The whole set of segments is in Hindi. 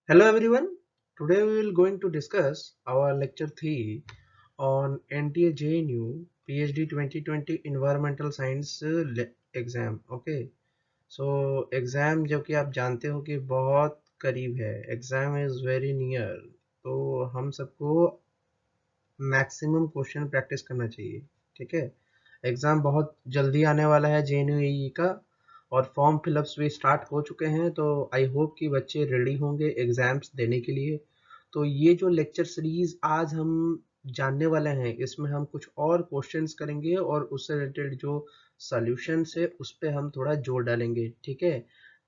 Hello everyone. Today we will going to discuss our lecture 3 on NTA JNU PhD 2020 Environmental Science exam. Okay. So exam जो कि आप जानते हो कि बहुत करीब है, एग्ज़ाम इज़ वेरी नियर, तो हम सबको मैक्सिमम क्वेश्चन प्रैक्टिस करना चाहिए। ठीक है, एग्ज़ाम बहुत जल्दी आने वाला है JNU का, और फॉर्म फिलअप्स भी स्टार्ट हो चुके हैं, तो आई होप कि बच्चे रेडी होंगे एग्ज़ाम्स देने के लिए। तो ये जो लेक्चर सीरीज़ आज हम जानने वाले हैं, इसमें हम कुछ और क्वेश्चंस करेंगे और उससे रिलेटेड जो सॉल्यूशंस है उस पे हम थोड़ा जोर डालेंगे। ठीक है,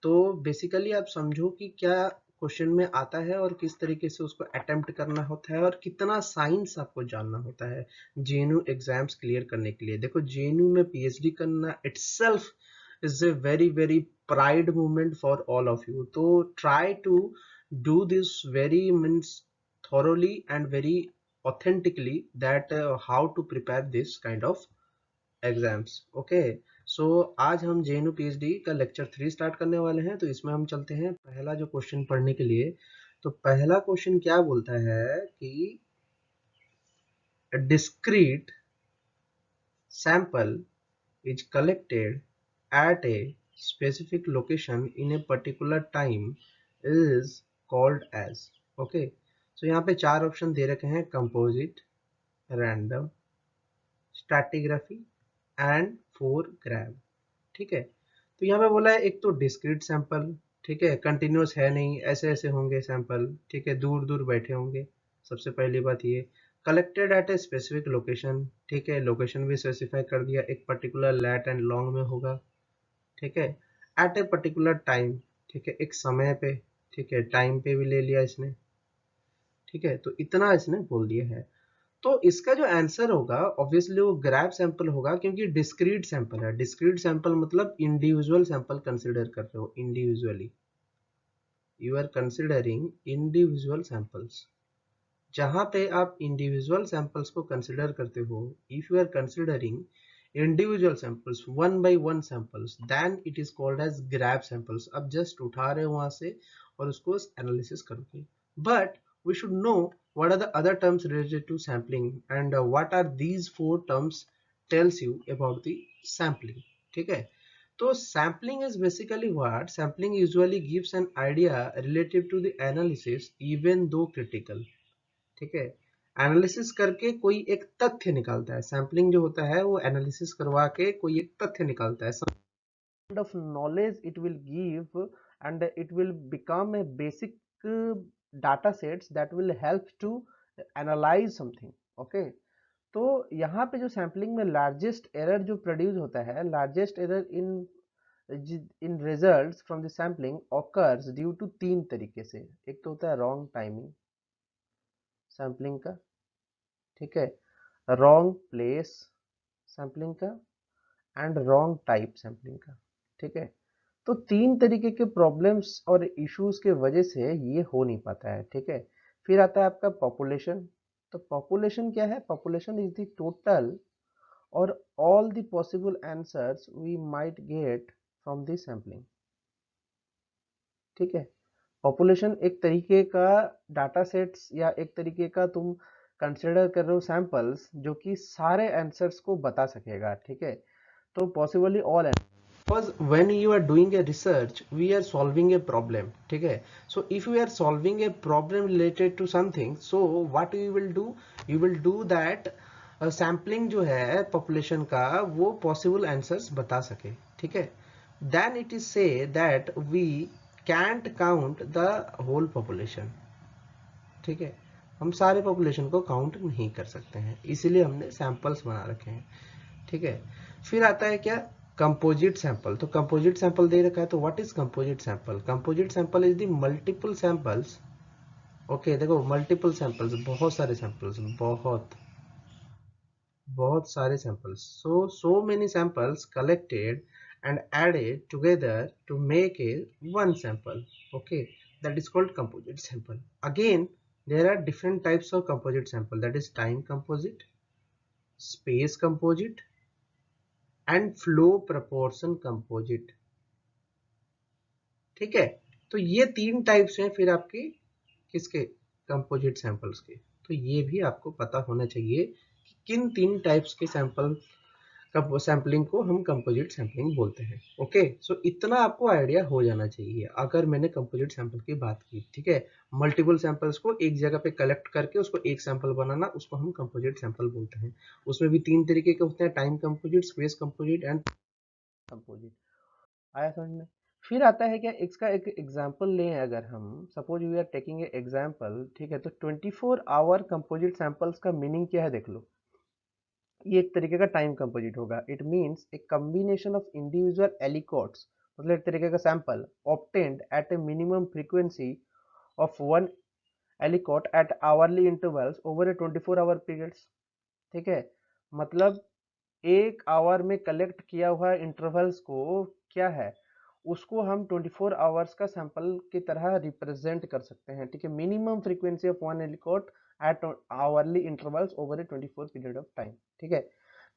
तो बेसिकली आप समझो कि क्या क्वेश्चन में आता है और किस तरीके से उसको अटेम्प्ट करना होता है और कितना साइंस आपको जानना होता है जेएनयू एग्जाम्स क्लियर करने के लिए। देखो, जेएनयू में पीएचडी करना itself is a very pride moment for all of you, so try to do this very means thoroughly and very authentically, that how to prepare this kind of exams. Okay, so आज हम जेएनयू पीएचडी का लेक्चर 3 स्टार्ट करने वाले हैं। तो इसमें हम चलते हैं पहला जो क्वेश्चन पढ़ने के लिए। तो पहला क्वेश्चन क्या बोलता है कि discrete sample is collected at a specific location in a particular time is called as। Okay, so यहाँ पे चार ऑप्शन दे रखे हैं: composite, random, stratigraphy and forogram. ठीक है, तो यहाँ पे बोला है एक तो डिस्क्रीट सैंपल। ठीक है, कंटिन्यूस है नहीं, ऐसे ऐसे होंगे सैंपल। ठीक है, दूर दूर बैठे होंगे। सबसे पहली बात ये। Collected at a specific location. ठीक है, लोकेशन भी स्पेसिफाई कर दिया, एक पर्टिकुलर लैट एंड लॉन्ग में होगा। ठीक है, एट ए पर्टिकुलर टाइम। ठीक है, एक समय पे। ठीक है, टाइम पे भी ले लिया इसने। ठीक है, तो इतना इसने बोल दिया है। तो इसका जो आंसर होगा ऑब्वियसली वो ग्रैब सैंपल होगा, क्योंकि डिस्क्रीट सैंपल है। डिस्क्रीट सैंपल मतलब इंडिविजुअल सैंपल कंसिडर कर रहे हो, individually you are considering individual samples. जहां पे आप इंडिविजुअल सैंपल्स को कंसिडर करते हो, if you are considering individual samples, one by one samples, then it is called as grab samples. अब जस्ट उठा रहे हो वहां से और उसको एनालिसिस करोगे। But we should know what are the other terms related to sampling, and what are these four terms tells you about the sampling। ठीक है, तो sampling is basically what sampling usually gives an idea relative to the analysis even though critical। ठीक है, एनालिसिस करके कोई एक तथ्य निकालता है। सैम्पलिंग जो होता है वो एनालिसिस करवा के कोई एक तथ्य निकालता है। some kind of knowledge it will give, and it will become a basic data sets that will help to analyze something। okay, तो यहाँ पे जो सैम्पलिंग में लार्जेस्ट एरर जो प्रोड्यूस होता है, largest error in results from the sampling occurs due to तीन तरीके से। एक तो होता है रॉन्ग टाइमिंग सैम्पलिंग का। ठीक है, रॉन्ग प्लेस सैम्पलिंग का, एंड रॉन्ग टाइप सैम्पलिंग का। ठीक है, तो तीन तरीके के प्रॉब्लम्स और इश्यूज के वजह से ये हो नहीं पाता है। ठीक है, फिर आता है आपका पॉपुलेशन। तो पॉपुलेशन क्या है? पॉपुलेशन इज द टोटल और all the possible answers we might get from the sampling। ठीक है, पॉपुलेशन एक तरीके का डाटा सेट्स या एक तरीके का तुम कंसिडर कर रहे हो सैंपल्स जो कि सारे आंसर्स को बता सकेगा। ठीक है, तो possibly all, because when you are doing a research we are solving a problem। ठीक है, so if we are solving a problem related to something, so what you will do, you will do that sampling जो है पॉपुलेशन का वो पॉसिबल आंसर्स बता सके। ठीक है, then it is say that we can't count the whole population. ठीक है, हम सारे पॉपुलेशन को काउंट नहीं कर सकते हैं, इसीलिए हमने सैंपल्स बना रखे हैं। ठीक है, फिर आता है क्या? Composite sample. तो कंपोजिट सैंपल दे रखा है, तो what is composite sample? Composite sample is the multiple samples. Okay, देखो मल्टीपल सैंपल्स, बहुत सारे सैंपल्स, बहुत सारे samples, so many samples collected and added together to make a one sample। okay, that is called composite sample। again, there are different types of composite sample, that is time composite, space composite and flow proportion composite। ठीक है, तो ये तीन टाइप्स हैं फिर आपकी किसके, कंपोजिट सैंपल्स के। तो ये भी आपको पता होना चाहिए कि किन 3 टाइप्स के सैंपलिंग को हम कंपोजिट सैंपलिंग बोलते हैं। ओके, सो इतना आपको आइडिया हो जाना चाहिए अगर मैंने कंपोजिट सैंपल की बात की। ठीक है, मल्टीपल सैंपल्स को एक जगह पे कलेक्ट करके उसको एक सैंपल बनाना, उसको हम कंपोजिट सैंपल बोलते हैं। उसमें भी 3 तरीके के होते हैं, time composite, space composite and composite. आया समझ में? फिर आता है क्या, इसका एक एग्जांपल लें अगर हम, suppose we are taking a example. ठीक है, तो 24 आवर कंपोजिट सैंपल्स का मीनिंग क्या है देख लो। ये एक तरीके का टाइम कंपोजिट होगा। It means a combination of individual aliquots, मतलब एक तरीके का sample obtained at a minimum frequency of one aliquot at hourly intervals over a 24 hour periods. ठीक है, मतलब एक आवर में कलेक्ट किया हुआ इंटरवल्स को क्या है, उसको हम 24 आवर्स का सैंपल की तरह रिप्रेजेंट कर सकते हैं। ठीक है, minimum frequency of one aliquot at hourly intervals over a 24 period of time. ठीक है,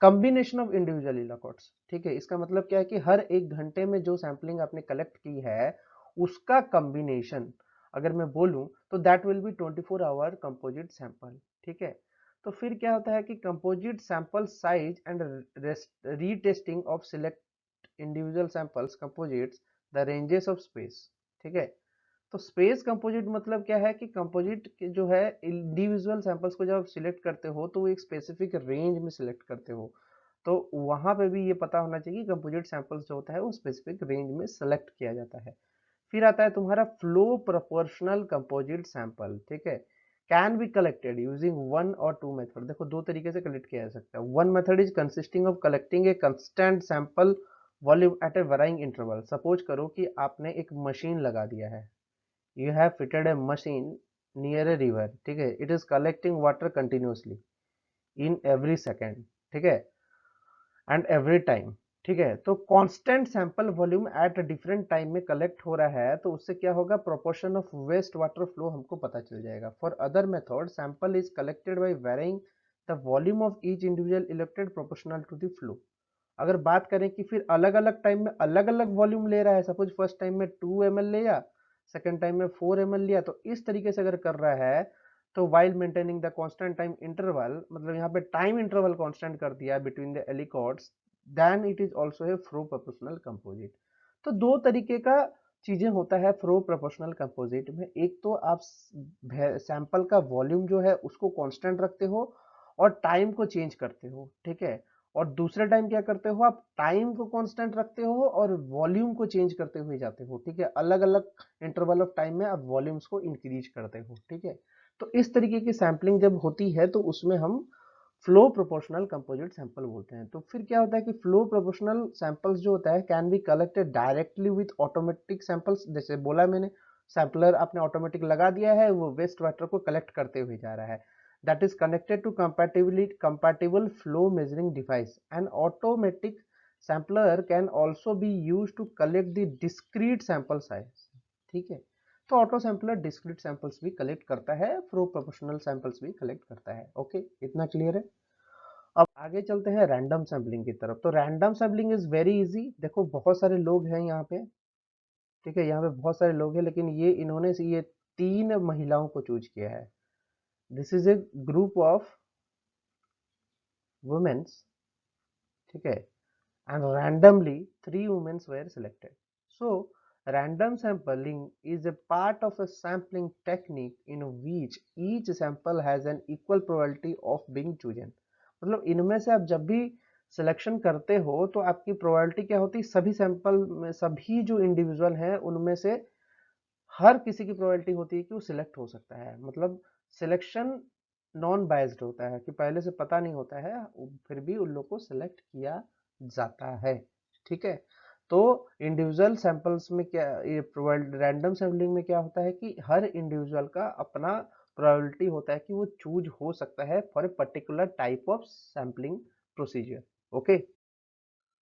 कॉम्बिनेशन ऑफ इंडिविजुअल एलिकोट्स। ठीक है, इसका मतलब क्या है कि हर एक घंटे में जो सैंपलिंग आपने कलेक्ट की है उसका कॉम्बिनेशन अगर मैं बोलूं तो that will be 24 hour composite sample. ठीक है, तो फिर क्या होता है कि composite sample size and retesting of select individual samples composites the ranges of space. ठीक है, तो स्पेस कंपोजिट मतलब क्या है कि कंपोजिट जो है इंडिविजुअल सैंपल्स को जब आप सिलेक्ट करते हो तो वो एक स्पेसिफिक रेंज में सिलेक्ट करते हो। तो वहां पे भी ये पता होना चाहिए कि कंपोजिट सैंपल्स जो होता है वो स्पेसिफिक रेंज में सेलेक्ट किया जाता है। फिर आता है तुम्हारा फ्लो प्रोपोर्शनल कंपोजिट सैंपल। ठीक है, can be collected using one or two method. देखो दो तरीके से कलेक्ट किया जा सकता है। One method is consisting of collecting a constant sample volume at a varying interval. Suppose करो कि आपने एक मशीन लगा दिया है, you have fitted a machine near a river। ठीक है, it is collecting water continuously in every second। ठीक है, एंड एवरी टाइम। ठीक है, तो constant sample volume at different time में कलेक्ट हो रहा है, तो उससे क्या होगा, proportion of waste water flow हमको पता चल जाएगा। For other method sample is collected by varying the volume of each individual elected proportional to the flow. अगर बात करें कि फिर अलग अलग टाइम में अलग अलग वॉल्यूम ले रहा है, सपोज फर्स्ट टाइम में 2 ml लिया, सेकेंड टाइम में 4 ml लिया, तो इस तरीके से अगर कर रहा है तो while maintaining the constant time interval, मतलब यहाँ पे टाइम इंटरवल कांस्टेंट कर दिया between the aliquots, then it is also a flow proportional composite. तो दो तरीके का चीजें होता है फ्लो प्रोपोर्शनल कंपोजिट में। एक तो आप सैंपल का वॉल्यूम जो है उसको कांस्टेंट रखते हो और टाइम को चेंज करते हो। ठीक है, और दूसरे टाइम क्या करते हो, आप टाइम को कांस्टेंट रखते हो और वॉल्यूम को चेंज करते हुए जाते हो। ठीक है, अलग अलग इंटरवल ऑफ टाइम में आप वॉल्यूम्स को इंक्रीज करते हो। ठीक है, तो इस तरीके की सैंपलिंग जब होती है तो उसमें हम फ्लो प्रोपोर्शनल कंपोजिट सैंपल बोलते हैं। तो फिर क्या होता है कि फ्लो प्रोपोर्शनल सैंपल्स जो होता है can be collected directly with automatic samples. जैसे बोला मैंने, सैंपलर आपने ऑटोमेटिक लगा दिया है, वो वेस्ट वाटर को कलेक्ट करते हुए जा रहा है। That is connected to compatible flow measuring device. An automatic sampler can also be used to collect the discrete sample size। ठीक है, तो ऑटो सैंपलर डिस्क्रीट सैंपल्स भी कलेक्ट करता है, फ्लो प्रोपोर्शनल सैंपल्स भी कलेक्ट करता है। ओके, इतना क्लियर है। अब आगे चलते हैं रैंडम सैंपलिंग की तरफ। तो random sampling is very easy. देखो बहुत सारे लोग हैं यहाँ पे। ठीक है, यहाँ पे बहुत सारे लोग हैं, लेकिन ये इन्होंने ये 3 महिलाओं को चूज किया है। This is a group of womens. ठीक है, and randomly 3 women were selected। So random sampling is a part of a sampling technique in which each sample has an equal probability of being chosen। मतलब इनमें से आप जब भी सिलेक्शन करते हो तो आपकी प्रोबेबिलिटी क्या होती है, सभी सैंपल में सभी जो इंडिविजुअल हैं उनमें से हर किसी की प्रोबेबिलिटी होती है कि वो सिलेक्ट हो सकता है। मतलब सिलेक्शन नॉन बायस्ड होता है कि पहले से पता नहीं होता है, फिर भी उन लोग को सिलेक्ट किया जाता है। ठीक है, तो इंडिविजुअल सैंपल्स में क्या, ये रैंडम सैंपलिंग में क्या होता है कि हर इंडिविजुअल का अपना प्रोबेबिलिटी होता है कि वो चूज हो सकता है for a particular type of sampling procedure. Okay,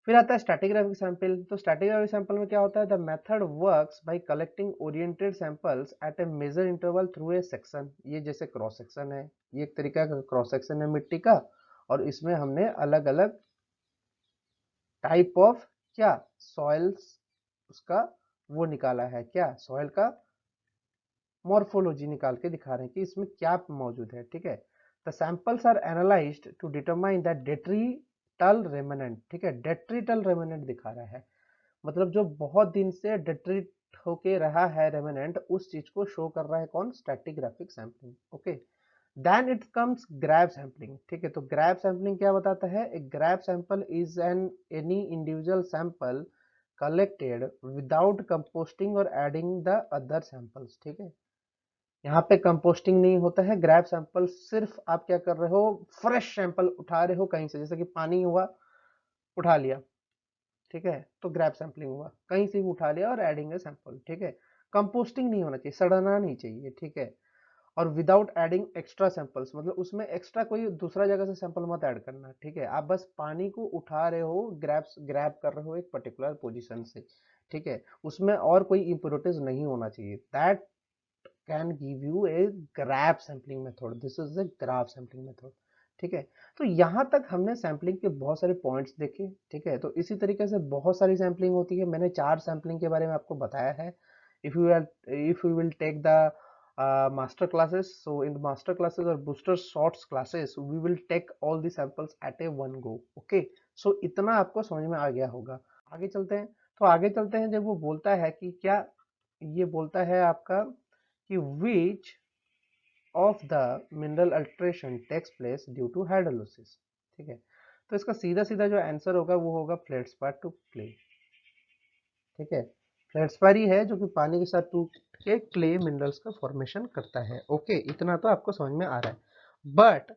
फिर आता है स्ट्रैटिग्राफिक सैंपल। तो स्ट्रैटिग्राफिक सैंपल में क्या होता है, the method works by collecting oriented samples at a measure interval through a section. ये जैसे क्रॉस सेक्शन है, ये एक तरीका का क्रॉस सेक्शन है मिट्टी का, और इसमें हमने अलग अलग टाइप ऑफ क्या सॉइल्स उसका वो निकाला है, क्या सॉइल का मॉर्फोलॉजी निकाल के दिखा रहे हैं कि इसमें क्या मौजूद है, ठीक है। The samples are analysed to determine the detrital remnant, ठीक है, डेट्रीटल रेमनेंट दिखा रहा है, मतलब जो बहुत दिन से डेट्रीट होके रहा है रेमनेंट, उस चीज को शो कर रहा है कौन, stratigraphic sampling, okay. Then it comes grab sampling, ठीक है। तो ग्रैब सैंपलिंग क्या बताता है, एक grab sample is an any individual sample collected without composting or adding the other samples, ठीक है। यहाँ पे कंपोस्टिंग नहीं होता है, ग्रैब सैंपल सिर्फ आप क्या कर रहे हो, फ्रेश सैंपल उठा रहे हो कहीं से, जैसे कि पानी हुआ, उठा लिया, ठीक है, तो ग्रैब सैंपलिंग हुआ, कहीं से भी उठा लिया और एडिंग ए सैंपल, ठीक है। कंपोस्टिंग नहीं होना चाहिए, सड़ना नहीं चाहिए, ठीक है। और विदाउट एडिंग एक्स्ट्रा सैंपल्स, मतलब उसमें एक्स्ट्रा कोई दूसरा जगह से सैंपल मत ऐड करना, ठीक है। आप बस पानी को उठा रहे हो, ग्रैब कर रहे हो एक पर्टिकुलर पोजीशन से, ठीक है, उसमें और कोई इंप्योरिटीज नहीं होना चाहिए, that can give U A grab sampling method, this is a graph sampling method, ठीक है। तो यहाँ तक हमने सैंपलिंग के बहुत सारे पॉइंट्स देखे, ठीक है। तो इसी तरीके से बहुत सारी सैंपलिंग होती है, मैंने 4 सैंपलिंग के बारे में आपको बताया है। If you will take the master classes, so in the master classes or booster shorts classes we will take all the samples at a one go, okay। so इतना आपको समझ में आ गया होगा। आगे चलते हैं, तो आगे चलते हैं, जब वो बोलता है कि क्या, ये बोलता है आपका कि which of the mineral alteration takes place due to hydrolysis, ठीक है। तो इसका सीधा सीधा जो आंसर होगा वो होगा फेल्डस्पार टू क्ले, ठीक है। फेल्डस्पार ही है जो कि पानी के साथ टूट के क्ले मिनरल्स का फॉर्मेशन करता है, ओके। इतना तो आपको समझ में आ रहा है, but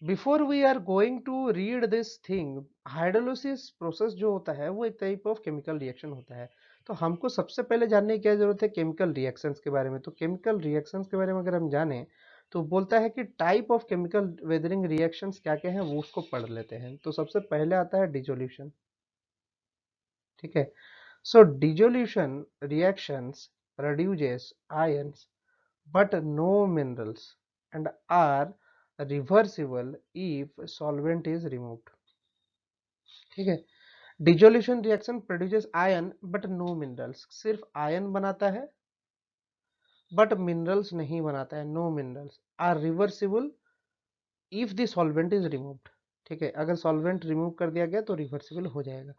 before we are going to read this thing, hydrolysis process जो होता है वो एक टाइप ऑफ केमिकल रिएक्शन होता है। तो हमको सबसे पहले जानने की क्या जरूरत है, केमिकल रिएक्शंस के बारे में। तो केमिकल रिएक्शंस के बारे में अगर हम जाने, तो बोलता है कि type of chemical weathering reactions क्या क्या हैं, वो उसको पढ़ लेते हैं। तो सबसे पहले आता है डिसोल्यूशन, ठीक है। So dissolution reactions produces ions but no minerals and are reversible if solvent is removed, ठीक है। Dissolution reaction produces ion but no minerals, सिर्फ आयन बनाता है बट मिनरल्स नहीं बनाता है, no minerals, are reversible if the solvent is removed, ठीक है। अगर सॉल्वेंट रिमूव कर दिया गया तो रिवर्सिबल हो जाएगा।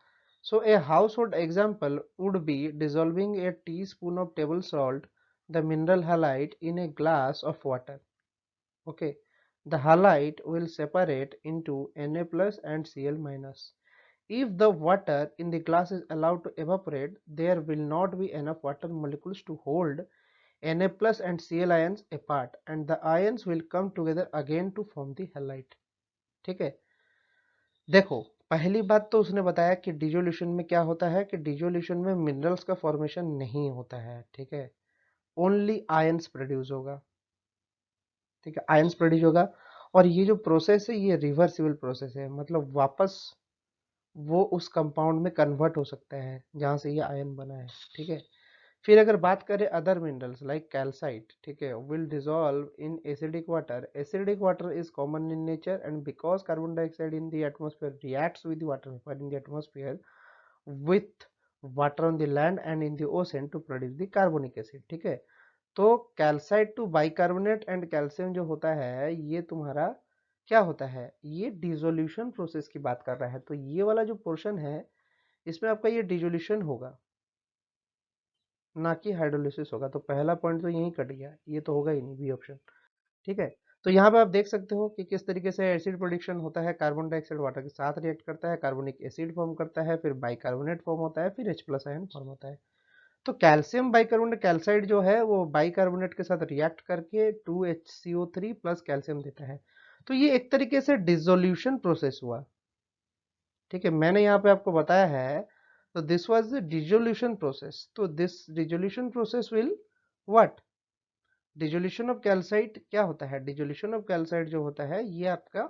So a household example would be dissolving a teaspoon of table salt the mineral halite in a glass of water, okay। The halite will separate into Na plus and Cl minus. If the water in the glass is allowed to evaporate, there will not be enough water molecules to hold Na plus and Cl ions apart and the ions will come together again to form the halite, ठीक है। देखो, पहली बात तो उसने बताया कि डिसोल्यूशन में क्या होता है, कि डिसोल्यूशन में मिनरल्स का फॉर्मेशन नहीं होता है, ठीक है, ओनली आयंस प्रोड्यूस होगा, ठीक है, आयंस प्रोड्यूस होगा। और ये जो प्रोसेस है ये रिवर्सिबल प्रोसेस है, मतलब वापस वो उस कंपाउंड में कन्वर्ट हो सकता है जहां से ये आयन बना है, ठीक है। फिर अगर बात करें अदर मिनरल्स लाइक कैल्साइट, ठीक है, will dissolve in acidic water. Acidic water is common in nature and because carbon dioxide in the atmosphere reacts with water vapour in the atmosphere with water on the land and in the ocean to produce the carbonic acid, ठीक है। तो calcite to bicarbonate and calcium जो होता है ये तुम्हारा क्या होता है, ये डिसोल्यूशन प्रोसेस की बात कर रहा है। तो ये वाला जो पोर्शन है इसमें आपका ये डिसोल्यूशन होगा, ना कि हाइड्रोलिसिस होगा। तो पहला पॉइंट तो यही कट गया, ये तो होगा ही नहीं, बी ऑप्शन, ठीक है। तो यहाँ पे आप देख सकते हो कि किस तरीके से एसिड प्रोडक्शन होता है, कार्बन डाइऑक्साइड वाटर के साथ रिएक्ट करता है, कार्बोनिक एसिड फॉर्म करता है, फिर बाइकार्बोनेट फॉर्म होता है, फिर H प्लस आयन फॉर्म होता है। तो कैल्शियम बाइकार्बोनेट कैल्साइड जो है वो बाइकार्बोनेट के साथ रिएक्ट करके 2HCO3 प्लस कैल्शियम देता है। तो ये एक तरीके से डिसोल्यूशन प्रोसेस हुआ, ठीक है, मैंने यहाँ पे आपको बताया है। तो this was the dissolution process. तो this dissolution process will what, dissolution of calcite क्या होता है, डिसोल्यूशन ऑफ कैल्साइट जो होता है ये आपका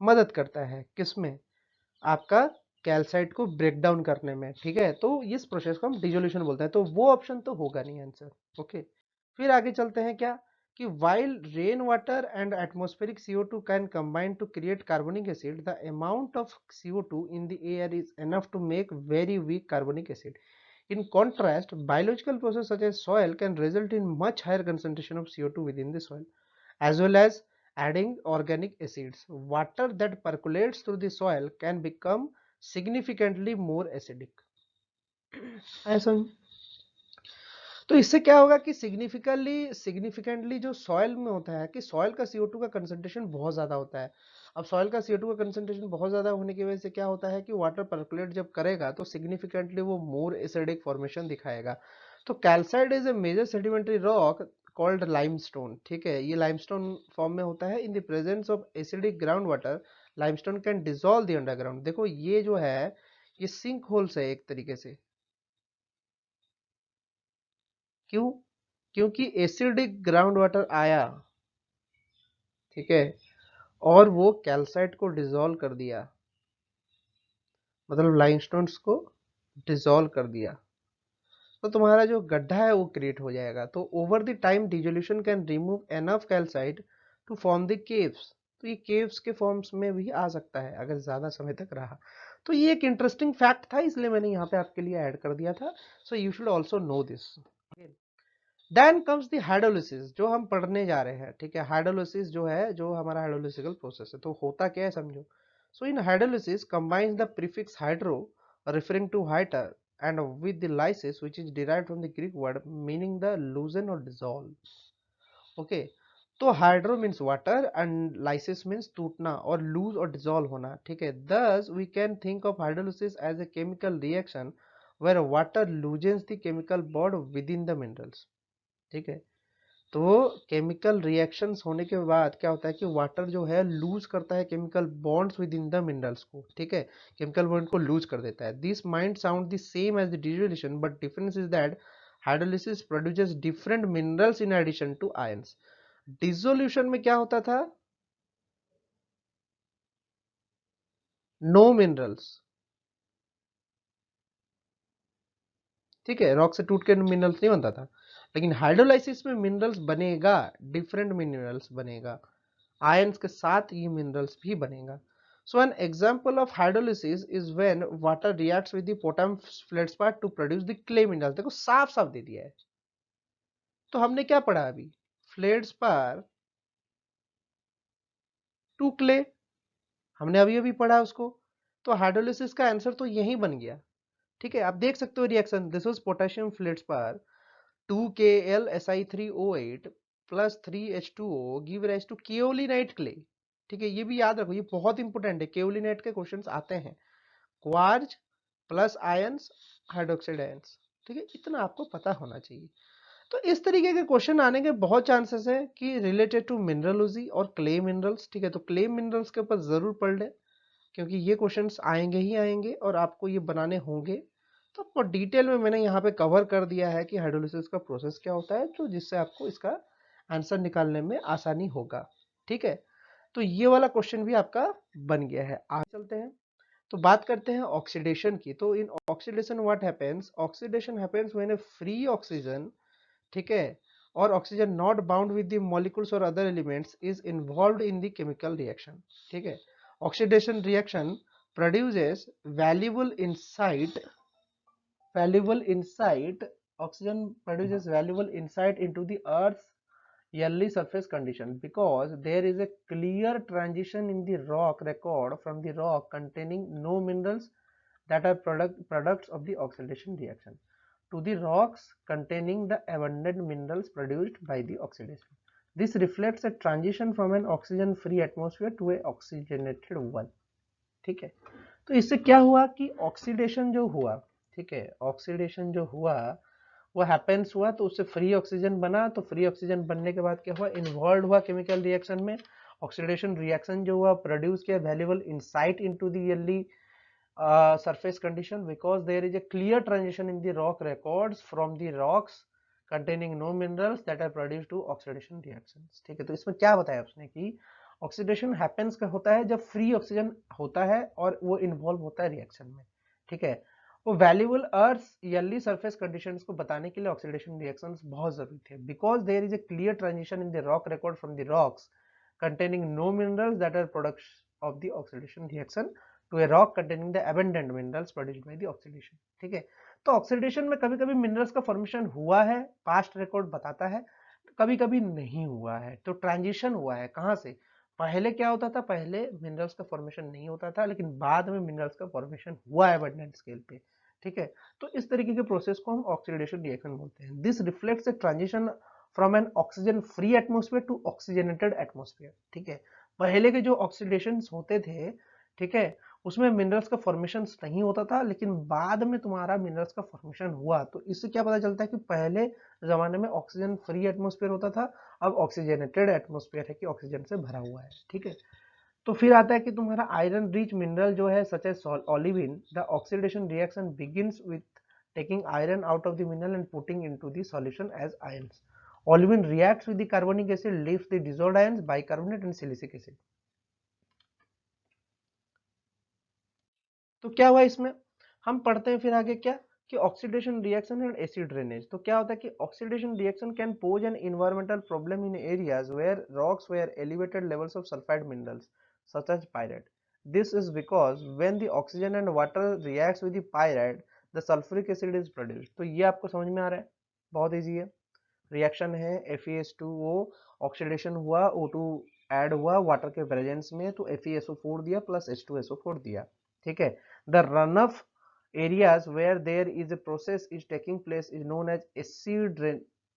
मदद करता है किसमें, आपका कैल्साइट को ब्रेक डाउन करने में, ठीक है। तो इस प्रोसेस को हम डिसोल्यूशन बोलते हैं। तो वो ऑप्शन तो होगा नहीं आंसर, ओके। फिर आगे चलते हैं क्या, कि while rain water and atmospheric CO2 can combine to create carbonic acid, the amount of CO2 in the air is enough to make very weak carbonic acid. In contrast, biological processes such as soil can result in much higher concentration of CO2 within the soil, as well as adding organic acids. Water that percolates through the soil can become significantly more acidic. ऐसा तो इससे क्या होगा कि सिग्निफिकेंटली जो सॉइल में होता है कि सॉइल का CO2 का कंसंट्रेशन बहुत ज़्यादा होता है। अब सॉइल का CO2 का कंसंट्रेशन बहुत ज़्यादा होने की वजह से क्या होता है कि वाटर परकुलेट जब करेगा तो सिग्निफिकेंटली वो मोर एसिडिक फॉर्मेशन दिखाएगा। तो calcite is a major sedimentary rock called limestone. ठीक है, ये लाइमस्टोन फॉर्म में होता है in the presence of acidic ground water. Limestone can dissolve the underground. देखो ये जो है ये सिंक होल्स है एक तरीके से। क्यों? क्योंकि एसिडिक ग्राउंड वाटर आया, ठीक है, और वो कैल्साइट को डिसॉल्व कर दिया, मतलब लाइमस्टोन्स को डिसॉल्व कर दिया, तो तुम्हारा जो गड्ढा है वो क्रिएट हो जाएगा। तो over the time dissolution can remove enough calcite to form the caves. तो ये केव्स के फॉर्म्स में भी आ सकता है अगर ज्यादा समय तक रहा। तो ये एक इंटरेस्टिंग फैक्ट था, इसलिए मैंने यहाँ पे आपके लिए ऐड कर दिया था। So you should also know this. Then comes the hydrolysis, जो हम पढ़ने जा रहे हैं। ठीक है, हाइड्रोलिसिस जो है, जो हमारा हाइड्रोलिसिकल प्रोसेस है, तो होता क्या है समझो। So in hydrolysis combines the prefix hydro referring to heiter and with the lysis which is derived from the Greek word meaning the loosen or dissolve. Okay, तो hydro means water and lysis means टूटना और लूज और डिसॉल्व होना। ठीक है, thus we can think of hydrolysis as a chemical reaction where water loosens the chemical bond within the minerals। ठीक है, तो केमिकल रिएक्शंस होने के बाद क्या होता है कि वाटर जो है लूज करता है chemical bonds with in the minerals को। ठीक है, केमिकल बॉन्ड को लूज कर देता है। This mind sound the same as the dissolution, but difference is that hydrolysis produces different minerals in addition to ions. Dissolution में क्या होता था? No minerals. ठीक है, रॉक से टूट के मिनरल्स नहीं बनता था, लेकिन हाइड्रोलाइसिस में मिनरल्स बनेगा, डिफरेंट मिनरल्स बनेगा, आयंस के साथ ये मिनरल्स भी बनेगा। So an example of hydrolysis is when water reacts with the potassium feldspar to produce the clay minerals. देखो साफ साफ दे दिया है। तो हमने क्या पढ़ा अभी? फेल्डस्पार टू क्ले, हमने अभी अभी पढ़ा उसको। तो हाइड्रोलिसिस का आंसर तो यही बन गया। ठीक है, आप देख सकते हो reaction. This was potassium feldspar 2KlSi3O8 plus 3H2O give rise to kaolinite clay. ठीक है, ये भी याद रखो, ये बहुत इंपॉर्टेंट है, केओलिनाइट के क्वेश्चंस आते हैं। Quartz plus ions, hydroxide ions. ठीक है, इतना आपको पता होना चाहिए। तो इस तरीके के क्वेश्चन आने के बहुत चांसेस है कि रिलेटेड टू मिनरलोजी और क्ले मिनरल्स। ठीक है, तो क्ले मिनरल्स के ऊपर जरूर पढ़ ले, क्योंकि ये क्वेश्चंस आएंगे ही आएंगे और आपको ये बनाने होंगे। तो आपको डिटेल में मैंने यहाँ पे कवर कर दिया है कि हाइड्रोलिसिस का प्रोसेस क्या होता है, तो जिससे आपको इसका आंसर निकालने में आसानी होगा। ठीक है, तो ये वाला क्वेश्चन भी आपका बन गया है। आगे चलते हैं, तो बात करते हैं ऑक्सीडेशन की। तो in oxidation what happens? Oxidation happens when a free oxygen, ठीक है, और oxygen not bound with the molecules और other elements is involved in the chemical reaction. ठीक है, oxidation reaction produces valuable insight, oxygen produces valuable insight into the earth's yearly surface condition because there is a clear transition in the rock record from the rock containing no minerals that are products of the oxidation reaction to the rocks containing the abundant minerals produced by the oxidation. This reflects a transition from an oxygen free atmosphere to a oxygenated one। ठीक है, तो इससे क्या हुआ कि ऑक्सीडेशन जो हुआ, ठीक है, ऑक्सीडेशन जो हुआ वो हैपेंस हुआ, तो उससे फ्री ऑक्सीजन बना। तो फ्री ऑक्सीजन बनने के बाद क्या हुआ? इन्वॉल्व हुआ केमिकल रिएक्शन में। ऑक्सीडेशन रिएक्शन जो हुआ प्रोड्यूस किया valuable insight into the yearly surface condition because there is a clear transition in the rock records from the rocks containing no minerals that are produced to oxidation reactions। ठीक है, तो इसमें क्या बताया उसने कि ऑक्सीडेशन हैपेंस का होता है जब फ्री ऑक्सीजन होता है और वो इन्वॉल्व होता है रिएक्शन में। ठीक है, वो valuable earth early surface conditions को बताने के लिए ऑक्सीडेशन रिएक्शंस बहुत जरूरी थे because there is a clear transition in the rock record from the rocks containing no minerals that are products of the oxidation reaction to a rock containing the abundant minerals produced by the oxidation। ठीक है, तो ऑक्सीडेशन में कभी कभी मिनरल्स का फॉर्मेशन हुआ है, पास्ट रिकॉर्ड बताता है, कभी कभी नहीं हुआ है। तो ट्रांजिशन हुआ है कहाँ से, पहले क्या होता था, पहले मिनरल्स का फॉर्मेशन नहीं होता था, लेकिन बाद में मिनरल्स का फॉर्मेशन हुआ है अबंडेंट स्केल पे। ठीक है, तो इस तरीके के प्रोसेस को हम ऑक्सीडेशन रिएक्शन बोलते हैं। This reflects a transition from an oxygen free atmosphere to oxygenated atmosphere. ठीक है, पहले के जो ऑक्सीडेशन होते थे, ठीक है, उसमें मिनरल्स का फॉर्मेशन नहीं होता था, लेकिन बाद में तुम्हारा मिनरल्स का फॉर्मेशन हुआ। तो इससे क्या पता चलता है कि पहले जमाने में ऑक्सीजन फ्री एटमोस्फेयर होता था, अब ऑक्सीजनेटेड एटमोस्फेयर है कि ऑक्सीजन से भरा हुआ है। ठीक है, तो फिर आता है कि तुम्हारा आयरन रिच मिनरल जो है such as olivine, the oxidation reaction begins with taking iron out of the mineral and putting into the solution as ions. Olivine reacts with the carbonic acid, leaves the dissolved ions, bicarbonate and silicic acid. तो क्या हुआ इसमें, हम पढ़ते हैं फिर आगे क्या, कि oxidation reaction and acid drainage. तो क्या होता है कि oxidation reaction can pose an environmental problem in areas where rocks were elevated levels of sulphide minerals such as pyrite. This is because when the oxygen and water reacts with the pyrite the sulphuric acid is produced. तो ये आपको समझ में आ रहा है, बहुत इजी है। रिएक्शन है FeS2O, ऑक्सीडेशन हुआ, O2 ऐड हुआ वाटर के प्रेजेंस में, तो FeSO4 दिया प्लस H2SO4 दिया। ठीक है, the run of areas where there is a process is taking place is known as acid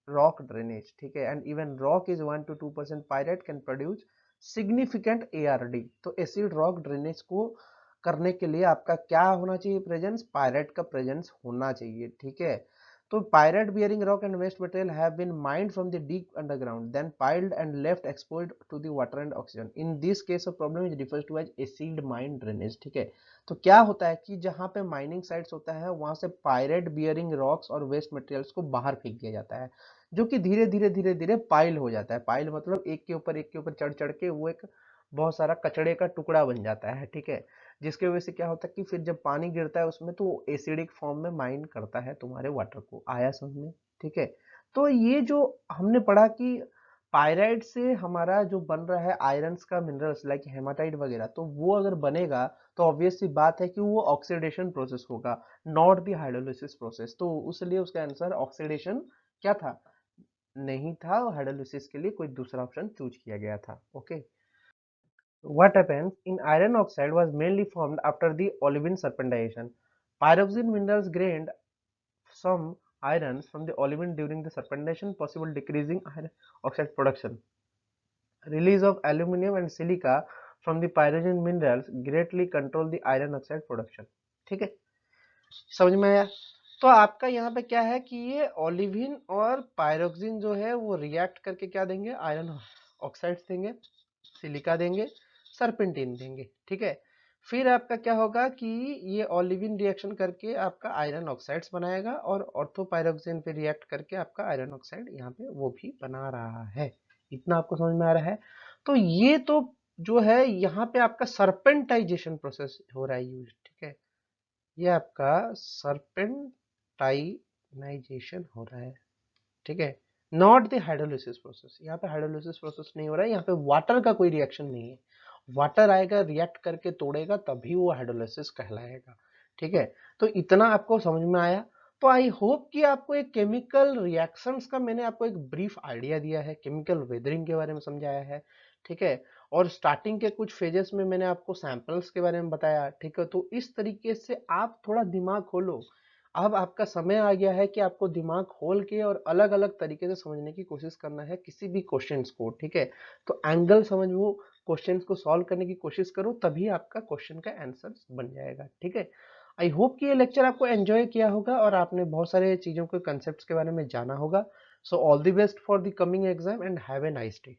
rock drainage। ठीक है, and even rock is 1 to 2% pyrite can produce significant ARD। तो एसिड रॉक ड्रेनेज को करने के लिए आपका क्या होना चाहिए, प्रेजेंस, पायराइट का प्रेजेंस होना चाहिए। ठीक है, तो pyrite bearing rock and waste material have been mined from the deep underground, then piled and left exposed to the water and oxygen. In this case of problem is refers to as acid mine drainage। ठीक है, तो क्या होता है कि जहां पे माइनिंग साइट्स होता है वहां से पायरेट बियरिंग रॉक्स और वेस्ट मटेरियल्स को बाहर फेंक दिया जाता है, जो कि धीरे धीरे धीरे धीरे पाइल हो जाता है। पाइल मतलब एक के ऊपर चढ़ चढ़ के वो एक बहुत सारा कचड़े का टुकड़ा बन जाता है। ठीक है, जिसके वजह से क्या होता है कि फिर जब पानी गिरता है उसमें तो एसिडिक फॉर्म में माइन करता है तुम्हारे वाटर को। आया समझ में? ठीक है, तो ये जो हमने पढ़ा कि पायराइट से हमारा जो बन रहा है आयरन्स का मिनरल्स लाइक हेमाटाइट वगैरह, तो वो अगर बनेगा तो ऑब्वियस सी बात है कि वो ऑक्सीडेशन प्रोसेस होगा, नॉट द हाइड्रोलिसिस प्रोसेस। तो उसलिए उसका आंसर ऑक्सीडेशन क्या था, नहीं था, हाइड्रोलिसिस के लिए कोई दूसरा ऑप्शन चूज किया गया था। Okay, what happens in iron oxide was mainly formed after the olivine serpentinization. Pyroxene minerals gained some irons from the olivine during the serpentinization, possible decreasing iron oxide production. Release of aluminium and silica from the pyroxene minerals greatly control the iron oxide production। ठीक है, समझ में आया? तो आपका यहाँ पे क्या है कि ये ओलिविन और पायरोक्सिन जो है वो रिएक्ट करके क्या देंगे, आयरन ऑक्साइड्स देंगे, सिलिका देंगे, सरपेंटिन देंगे। ठीक है, फिर आपका क्या होगा कि ये ओलिविन रिएक्शन करके आपका आयरन ऑक्साइड्स बनाएगा और ऑर्थोपायरोक्सिन पे रिएक्ट करके आपका आयरन ऑक्साइड यहाँ पे वो भी बना रहा है। इतना आपको समझ में आ रहा है? तो ये तो जो है यहाँ पे आपका सरपेंटाइजेशन प्रोसेस हो रहा है यूज। ठीक है, ये आपका सरपेंटाइनाइजेशन हो रहा है। ठीक है, नॉट द हाइड्रोलिसिस प्रोसेस। यहाँ पे हाइड्रोलिसिस प्रोसेस नहीं हो रहा है, यहाँ पे वाटर का कोई रिएक्शन नहीं है। वाटर आएगा रिएक्ट करके तोड़ेगा तभी वो हाइड्रोलिसिस कहलाएगा। ठीक है, तो इतना आपको समझ में आया। तो आई होप कि आपको एक केमिकल रिएक्शंस का मैंने आपको एक ब्रीफ आइडिया दिया है, केमिकल वेदरिंग के बारे में समझाया है। ठीक है, और स्टार्टिंग के कुछ फेजेस में मैंने आपको सैंपल्स के बारे में बताया। ठीक है, तो इस तरीके से आप थोड़ा दिमाग खोलो। अब आपका समय आ गया है कि आपको दिमाग खोल के और अलग अलग तरीके से समझने की कोशिश करना है किसी भी क्वेश्चंस को। ठीक है, तो एंगल समझो, क्वेश्चंस को सॉल्व करने की कोशिश करो, तभी आपका क्वेश्चन का आंसर बन जाएगा। ठीक है, आई होप कि ये लेक्चर आपको एंजॉय किया होगा और आपने बहुत सारे चीज़ों के कंसेप्ट के बारे में जाना होगा। So all the best for the coming exam and have a nice day.